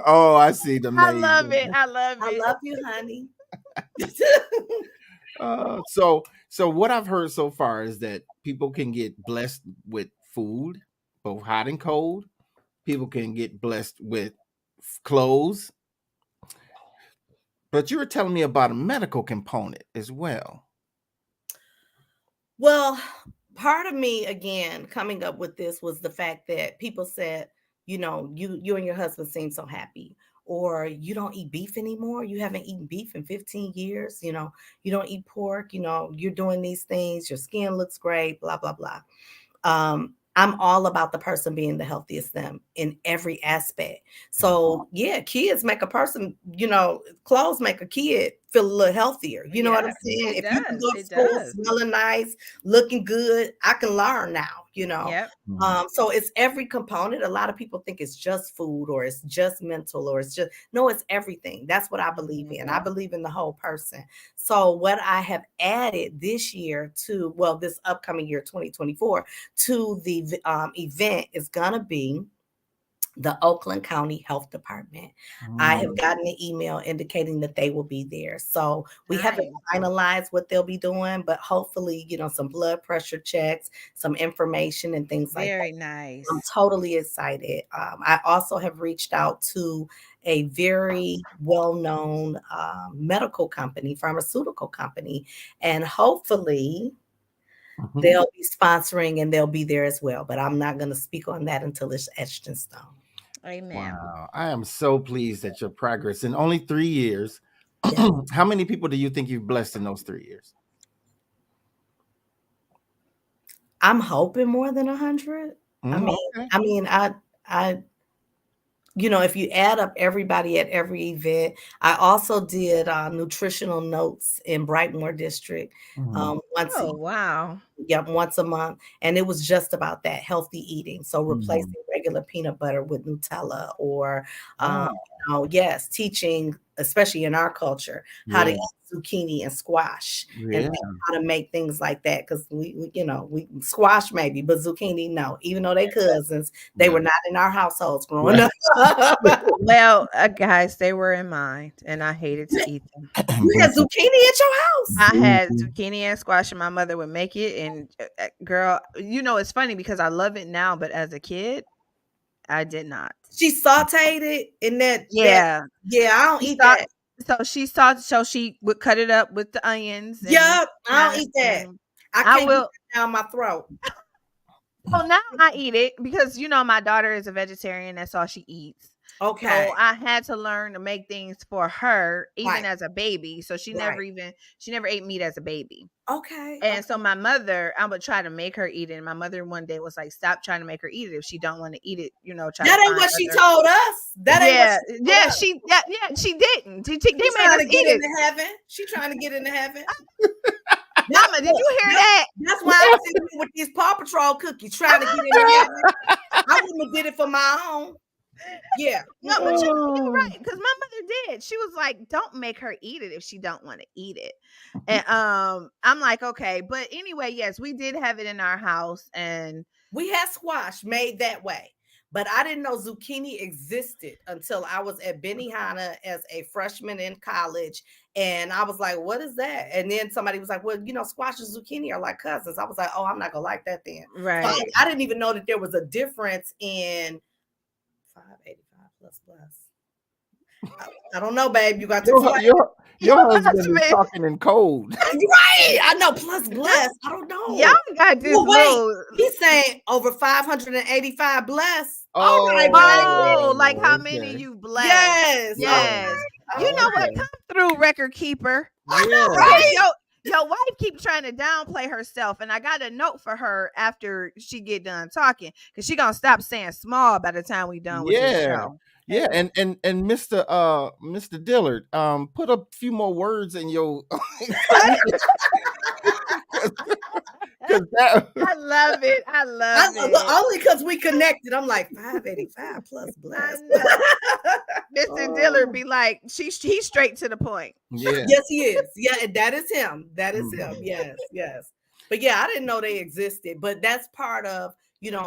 Oh, I see the I maze. love it. I love I it. love you, honey. So what I've heard so far is that people can get blessed with food, both hot and cold. People can get blessed with clothes, but you were telling me about a medical component as well. Well, part of me again coming up with this was the fact that people said, you and your husband seem so happy, or you don't eat beef anymore. You haven't eaten beef in 15 years. You don't eat pork. You're doing these things. Your skin looks great. Blah blah blah. I'm all about the person being the healthiest them in every aspect. So yeah, kids make a person, clothes make a kid feel a little healthier. You know what I'm Yeah, saying? it If you can does. go to It school does. smelling nice, looking good, I can learn now. Yep. So it's every component. A lot of people think it's just food or it's just mental or it's just no, it's everything. That's what I believe in. I believe in the whole person. So what I have added this year this upcoming year, 2024, to the event is gonna be the Oakland County Health Department. I have gotten an email indicating that they will be there. So we haven't Nice. finalized what they'll be doing, but hopefully, some blood pressure checks, some information and things like that. Very I'm nice. totally excited. I also have reached out to a very well-known medical company, pharmaceutical company, and hopefully Mhm. they'll be sponsoring and they'll be there as well. But I'm not going to speak on that until it's etched in stone. Amen. Wow, I am so pleased at your progress in only 3 years. Yeah. How many people do you think you've blessed in those 3 years? I'm hoping more than 100. I mean, Okay. I if you add up everybody at every event, I also did nutritional notes in Brightmore District Mhm. once a Oh, wow. Yep, once a month. And it was just about that healthy eating. So Mhm. replacing regular peanut butter with Nutella or, um, Oh, yes, teaching, especially in our culture, how to yeah, eat zucchini and squash and yeah. how to make things like that. Because we squash maybe, but zucchini, no. Even though they cousins, they Yeah. were not in our households growing Yeah. up. Well, guys, they were in mine, and I hated to eat them. You had zucchini at your house? I had Mhm. zucchini and squash, and my mother would make it. And girl, it's funny because I love it now, but as a kid, I did not. She sauteed it in that Yeah, yeah, I don't she eat thought that. so she would cut it up with the onions and Yep, I don't carrots, eat that. and I I can't get will. that down my throat. Oh, now I eat it because my daughter is a vegetarian. That's all she eats. Okay. So I had to learn to make things for her, even Right, as a baby. So right. she never ate meat as a baby. Okay, And so okay. my mother, I would try to make her eat it. And my mother one day was like, "Stop trying to make her eat it. If she don't want to eat it, try to That ain't find what she other." told us. That ain't what Yeah, she told us. she didn't. They She made trying us to get eat it. into heaven. She trying to get into heaven. That Mama, did look, you hear that that? that's why I'm sitting here with these Paw Patrol cookies trying to get into heaven. I wouldn't have did it for my own. Yeah. No, but Mm-mm. you're Oh. right, because my mother did. She was like, "Don't make her eat it if she don't want to eat it." And I'm like, okay, but anyway, yes, we did have it in our house, and We had squash made that way, but I didn't know zucchini existed until I was at Benihana as a freshman in college. And I was like, what is that? And then somebody was like, well, squash and zucchini are like cousins. I was like, oh, I'm not going to like that then. So right. I didn't even know that there was a difference in 585 plus plus. I don't know, babe. You got to Your explain. your husband is Husband, talking in code. Right. I know. Plus bless. I don't y'all know. got this Well, wait. little. He's saying over 585 bless. All right, Oh, baby. like how Oh, many okay. you blessed? Yes. Yeah. Yes. You Okay. know what? Okay. Come through, record keeper. I know, Yeah. Because right? your wife keeps trying to downplay herself, and I got a note for her after she get done talking, because she gonna stop saying small by the time we done with this Yeah. show. Yeah, and Mr. Dillard, put a few more words in your because that I love it. I I, love it. only because we connected. I'm like 585 plus I bless. know. Mr. Dillard Oh. be like, he's straight to the point. yeah. Yes, he is. Yeah, and that is him. That is him. Mhm. Yes, yes. But yeah, I didn't know they existed. But that's part of,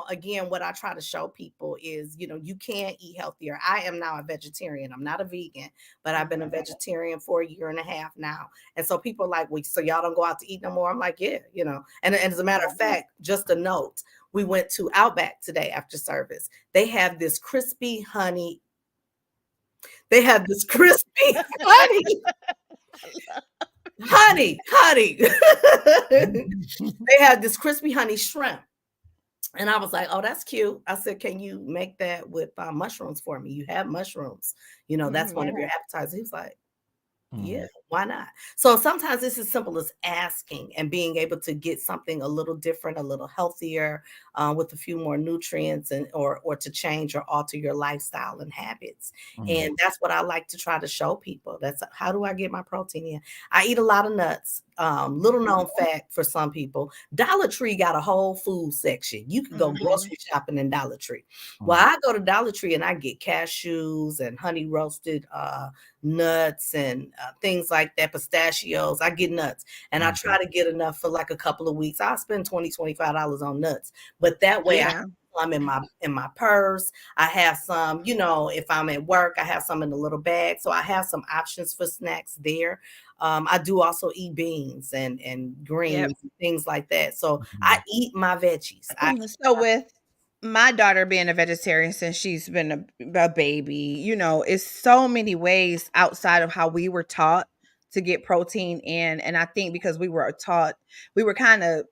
again, what I try to show people is, you can eat healthier. I am now a vegetarian. I'm not a vegan, but I've been a vegetarian for a year and a half now. And so people are like, well, so y'all don't go out to eat no more? I'm like, yeah, And as a matter of fact, just a note, we went to Outback today after service. They have this crispy honey. They have this crispy honey. They had this crispy honey shrimp. And I was like, oh, that's cute. I said, can you make that with mushrooms for me? You have mushrooms. That's one of your appetizers. He was like, yeah, why not? So sometimes it's as simple as asking and being able to get something a little different, a little healthier, with a few more nutrients, and or to change or alter your lifestyle and habits. And that's what I like to try to show people. That's how do I get my protein in? I eat a lot of nuts. Little known fact for some people, Dollar Tree got a whole food section. You can go grocery shopping in Dollar Tree. Well, I go to Dollar Tree and I get cashews and honey roasted nuts and things like that, pistachios. I get nuts and I try to get enough for like a couple of weeks. I'll spend $20-$25 on nuts, but that way I have some in my purse. I have some, if I'm at work, I have some in a little bag. So I have some options for snacks there. I do also eat beans and greens and things like that. So I eat my veggies. So with my daughter being a vegetarian since she's been a baby, it's so many ways outside of how we were taught to get protein in. And I think because we were kind of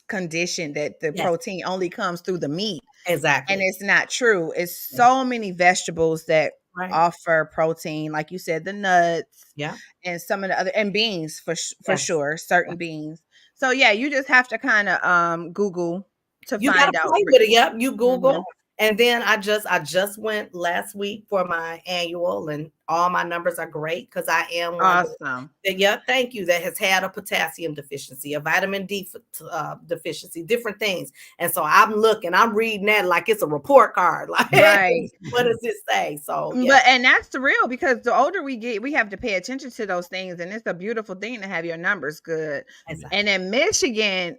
conditioned that the protein only comes through the meat. Exactly. And it's not true. It's so many vegetables that offer protein, like you said, the nuts, and some of the other, and beans for sure, certain beans. So yeah, you just have to kind of Google to you find gotta out. play with it. Yep, you Google. And then I just went last week for my annual, and all my numbers are great because I am awesome. Thank you. That has had a potassium deficiency, a vitamin D deficiency, different things. And so I'm reading that like it's a report card. Like, what does it say? So, and that's the real, because the older we get, we have to pay attention to those things, and it's a beautiful thing to have your numbers good. Exactly. And in Michigan,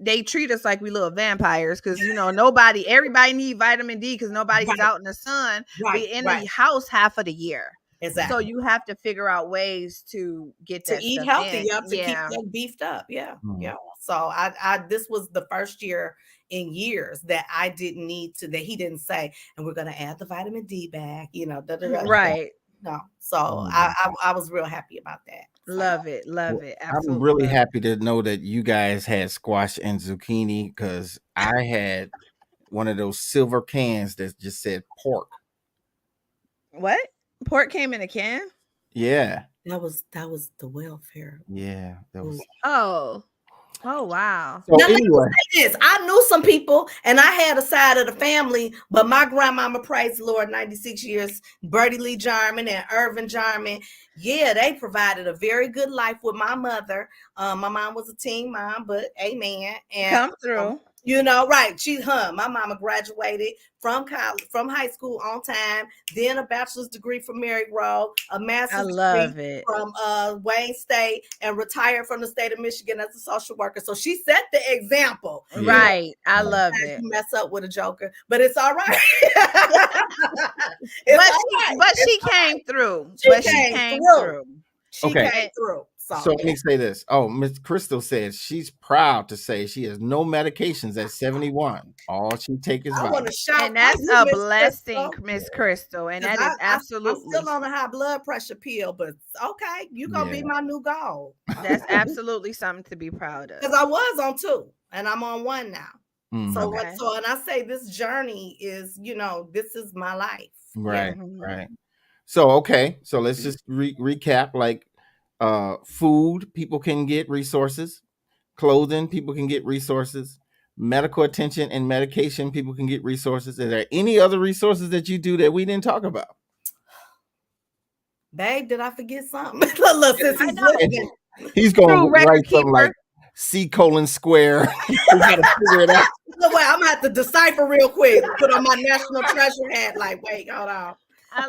they treat us like we little vampires because everybody need vitamin D because nobody's out in the sun. We in the house half of the year. Exactly. So you have to figure out ways to get to eat healthy, to keep them beefed up. Yeah. So I this was the first year in years that I didn't need to, that he didn't say, and we're going to add the vitamin D back, right. No. So I was real happy about that. Love it. Absolutely. I'm really happy to know that you guys had squash and zucchini, because I had one of those silver cans that just said pork. What? Pork came in a can? Yeah. That was the welfare. Yeah. That was. Oh wow. So now, anyway, this. I knew some people, and I had a side of the family, but my grandmama, praise the Lord, 96 years, Bertie Lee Jarman and Irvin Jarman, they provided a very good life with my mother. My mom was a teen mom, but amen. And come through. Right. My mama graduated from college, from high school on time, then a bachelor's degree from Marygrove, a master's degree from Wayne State, and retired from the state of Michigan as a social worker. So she set the example. Right. I love it. You mess up with a joker, but it's all right. But she came through. She came through. She came through. So let me say this. Oh, Miss Crystal says she's proud to say she has no medications at 71. All she takes is vitamins. And that's a blessing, Miss Crystal. And that is absolutely. I'm still on a high blood pressure pill, but okay, you're going to be my new goal. That's absolutely something to be proud of. Because I was on 2 and I'm on 1 now. So and I say this journey is, this is my life. Right, right. So, so let's just recap. Like, food, people can get resources. Clothing, people can get resources. medical attention and medication. People can get resources. Are there any other resources that you do that we didn't talk about? Babe, did I forget something? Look, since I he's know. listening. He's going True to record write something like keeper. C:**. We got to figure it out. Look, wait, I'm gonna have to decipher real quick. Put on my national treasure hat. Like, wait, hold on.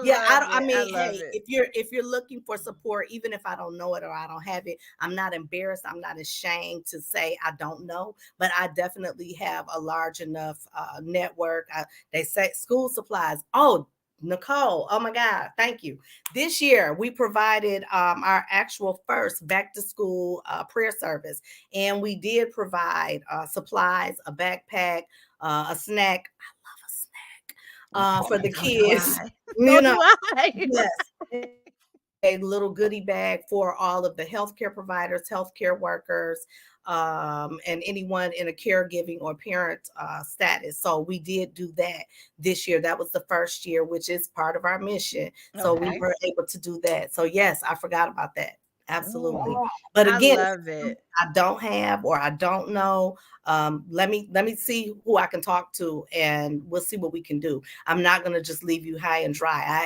Yeah, I mean, love hey, it. if you're looking for support, even if I don't know it or I don't have it, I'm not embarrassed. I'm not ashamed to say I don't know, but I definitely have a large enough network. They say school supplies. Oh, Nicole, oh my God, thank you. This year we provided our actual first back to school prayer service, and we did provide supplies, a backpack, a snack. For the So do kids. I. You So know, do I. yes. A little goodie bag for all of the healthcare providers, healthcare workers, and anyone in a caregiving or parent status. So we did do that this year. That was the first year, which is part of our mission. So we Okay. were able to do that. So yes, I forgot about that. Absolutely. Oh. But I again, love it. I don't have or I don't know. Let me see who I can talk to, and we'll see what we can do. I'm not going to just leave you high and dry. I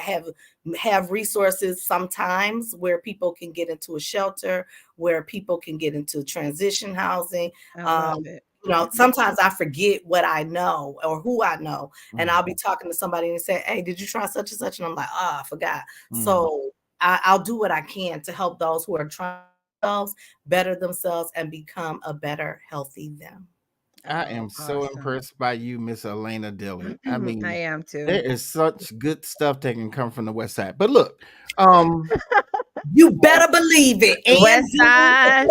have resources sometimes where people can get into a shelter, where people can get into transition housing. I love it. You know, sometimes I forget what I know or who I know, and I'll be talking to somebody and say, "Hey, did you try such and such?" And I'm like, "Oh, I forgot." So I'll do what I can to help those who are trying themselves, better themselves, and become a better, healthy them. I Oh, am so awesome. impressed by you, Miss Alana Dillard. I I mean, am too. there is such good stuff that can come from the West Side. But look, You better believe it. The West And Side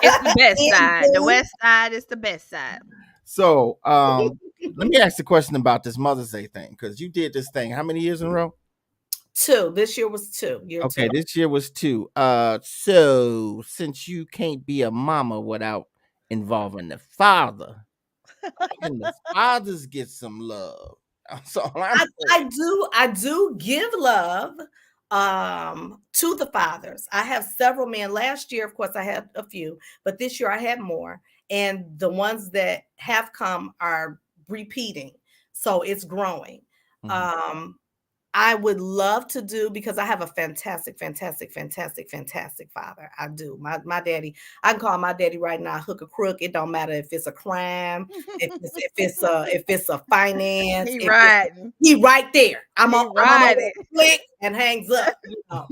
is the best and side. The do. West Side is the best side. so let me ask the question about this Mother's Day thing, because you did this thing how many years in a row? 2. This year was 2. Year Okay, 2. this year was 2. So since you can't be a mama without involving the father, can the fathers get some love? That's all I'm saying. I do give love to the fathers. I have several men. Last year, of course, I had a few, but this year I had more. And the ones that have come are repeating. So it's growing. Mhm. I would love to do, because I have a fantastic, fantastic, fantastic, fantastic father. I do. My daddy, I can call my daddy right now hook or crook. It don't matter if it's a crime, if it's a finance, He if it's riding. he right there. I'm He on my riding. click and hangs up. You know.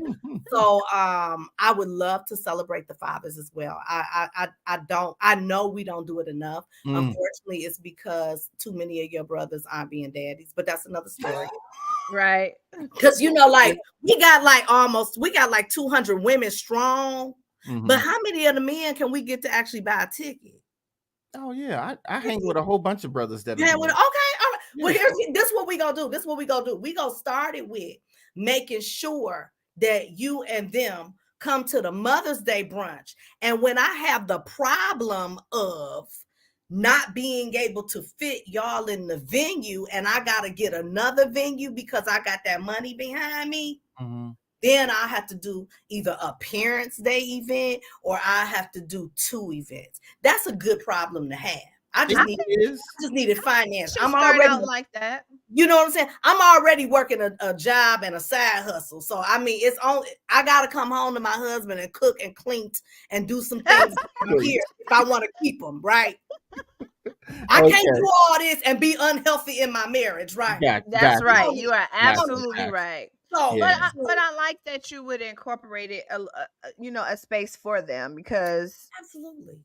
So I would love to celebrate the fathers as well. I know we don't do it enough. Unfortunately, it's because too many of your brothers aren't being daddies, but that's another story. Right. Because you know, like we got like 200 women strong, but how many of the men can we get to actually buy a ticket? Oh yeah, I hang with a whole bunch of brothers that Yeah, are well, okay, all right. Well, yeah. this is what we gonna do. This is what we gonna do. We gonna start it with making sure that you and them come to the Mother's Day brunch. And when I have the problem of not being able to fit y'all in the venue, and I gotta get another venue because I got that money behind me, then I have to do either a Parents' Day event or I have to do 2 events. That's a good problem to have. I just needed finance. Should I'm start already, out like that. you know what I'm saying? I'm already working a job and a side hustle. So I mean, it's only I gotta come home to my husband and cook and clean and do some things here if I want to keep them, right? I can't do all this and be unhealthy in my marriage, right? That's right. You are absolutely right. So, but I like that you would incorporate it, a space for them, because absolutely,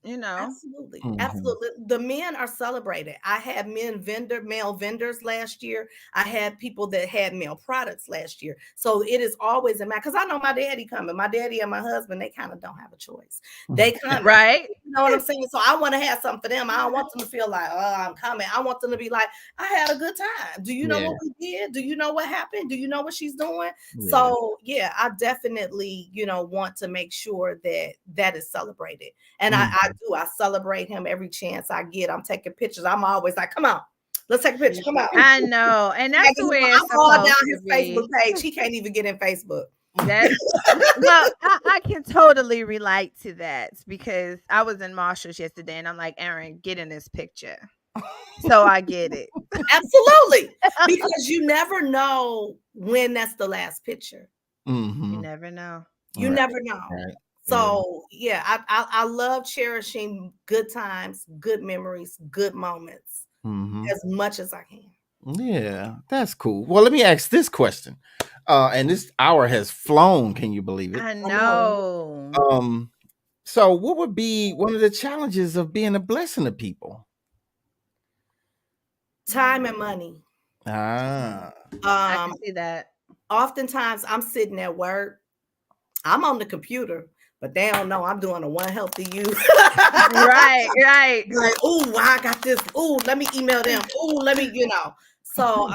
absolutely. The men are celebrated. I had male vendors last year. I had people that had male products last year. So it is always a matter, because I know my daddy coming. My daddy and my husband, they kind of don't have a choice. They come, right? You know what I'm saying? So I want to have something for them. I don't want them to feel like, oh, I'm coming. I want them to be like, I had a good time. Do you know what we did? Do you know what happened? Do you know what she's doing? So yeah, I definitely, want to make sure that is celebrated. And I do. I celebrate him every chance I get. I'm taking pictures. I'm always like, come on, let's take a picture. Come on. I know. And that's the way it's I'm all down supposed his to be. Facebook page. He can't even get in Facebook. Well, I can totally relate to that, because I was in Marshall's yesterday and I'm like, Aaron, get in this picture. So I get it. Absolutely. Because you never know when that's the last picture. You Mm-hmm. never know. You Right. never know. Right. So yeah, I love cherishing good times, good memories, good moments Mm-hmm. as much as I can. Yeah, that's cool. Well, let me ask this question. And this hour has flown. Can you believe it? I I know. know. Um, so what would be one of the challenges of being a blessing to people? Time and money. Ah, I Um, can see that. Oftentimes I'm sitting at work, I'm on the computer, but they don't know I'm doing a one healthy you. Right, right. Like, oh, I got this. Oh, let me email them. Oh, let me, So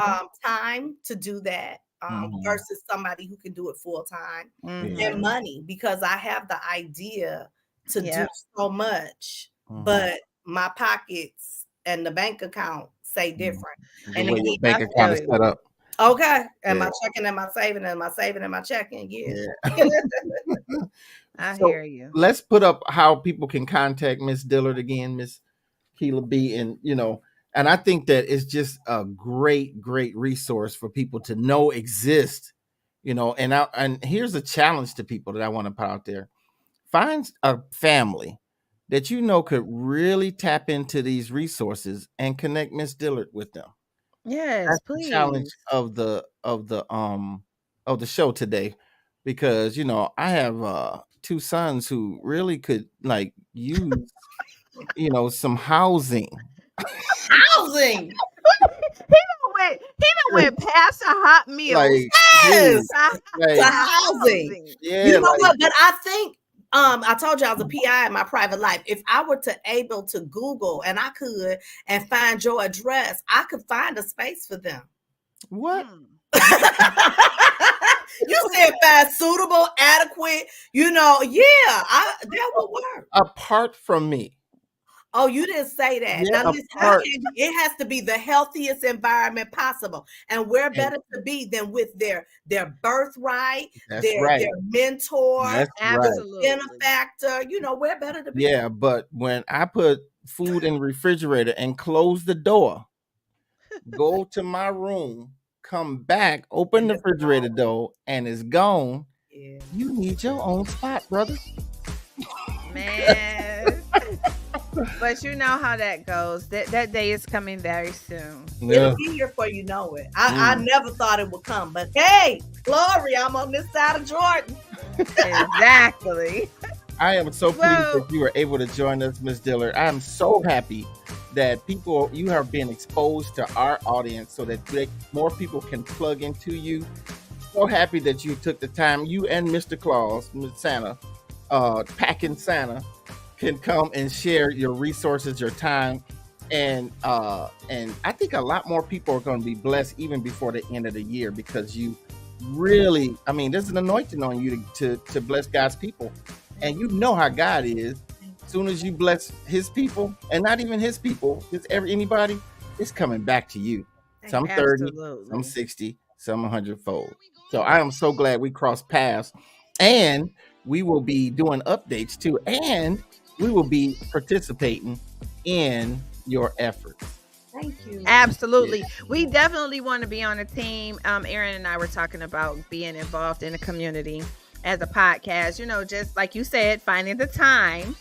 time to do that mhm, versus somebody who can do it full time, yeah, and Mm-hmm. money, because I have the idea to do Yep. so much, mhm, but my pockets and the bank account say mhm. different. The And way your again, bank I account feel is you. set up. okay, am Yeah, I checking? Am I saving? Am I saving? Am I checking? Yeah. yeah. I So hear you. let's put up how people can contact Miss Dillard again, Miss Keela B, and and I think that it's just a great, great resource for people to know exist. And here's a challenge to people that I want to put out there. Find a family that could really tap into these resources and connect Miss Dillard with them. Yes, That's the challenge please. of the show today, because I have two sons who really could like use some housing. Housing. He done went past the hot meals Like, Yes. dude, To like, to housing. housing. You yeah, know like, what? But I think I told you I was a PI in my private life. If I were to able to Google, and I could, and find your address, I could find a space for them. what? Mm. You said find suitable, adequate, that would work. Apart from me. Oh, you didn't say that. Yeah, Now listen, apart. it has to be the healthiest environment possible. And where And better to be than with their birthright, that's their right. mentor, That's their right. Absolutely. benefactor, where better to be. Yeah, but when I put food in the refrigerator and close the door, go to my room, come back, open And the it's refrigerator door, and it's gone, yeah. you need your own spot, brother. Man. But you know how that goes. That day is coming very soon. It'll Yeah. be here before you know it. I Mm. never thought it would come, but hey, glory, I'm on this side of Jordan. Exactly. I am so pleased Well, that you were able to join us, Miss Dillard. I am so happy that you have been exposed to our audience so that more people can plug into you. So happy that you took the time, you and Mr. Claus, Miss Santa, packing Santa, can come and share your resources, your time, and I think a lot more people are going to be blessed even before the end of the year, because you really, I mean, there's an anointing on you to bless God's people, and you know how God is. As soon as you bless His people, and not even His people, just anybody, it's coming back to you. Some 30, some absolutely. 60, some 100-fold. So I am so glad we crossed paths, and we will be doing updates too, and we will be participating in your efforts. Thank you. Absolutely. We definitely want to be on a team. Aaron and I were talking about being involved in the community as a podcast, just like you said, finding the time,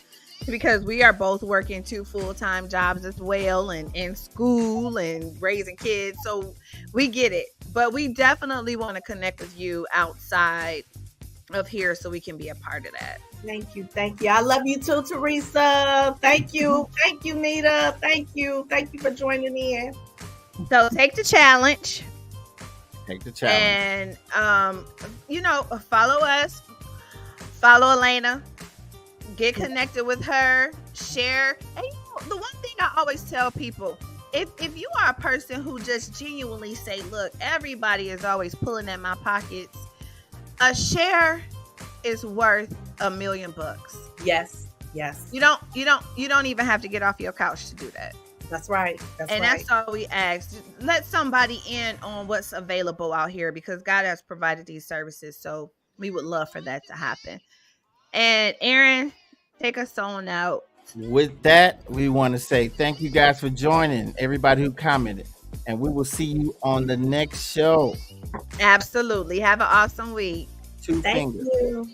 because we are both working 2 full-time jobs as well, and in school and raising kids. So we get it. But we definitely want to connect with you outside of here so we can be a part of that. Thank you. Thank you. I love you too, Teresa. Thank you. Thank you, Nita. Thank you. Thank you for joining in. So take the challenge. Take the challenge. And follow us, follow Elena, get connected with her, share. And the one thing I always tell people, if you are a person who just genuinely say, look, everybody is always pulling at my pockets, a share is worth $1,000,000. Yes. Yes. You don't even have to get off your couch to do that. That's right. That's all we ask. Let somebody in on what's available out here, because God has provided these services. So we would love for that to happen. And Aaron, take us on out. With that, we want to say thank you guys for joining, everybody who commented, and we will see you on the next show. Absolutely. Have an awesome week. Two Thank fingers. you.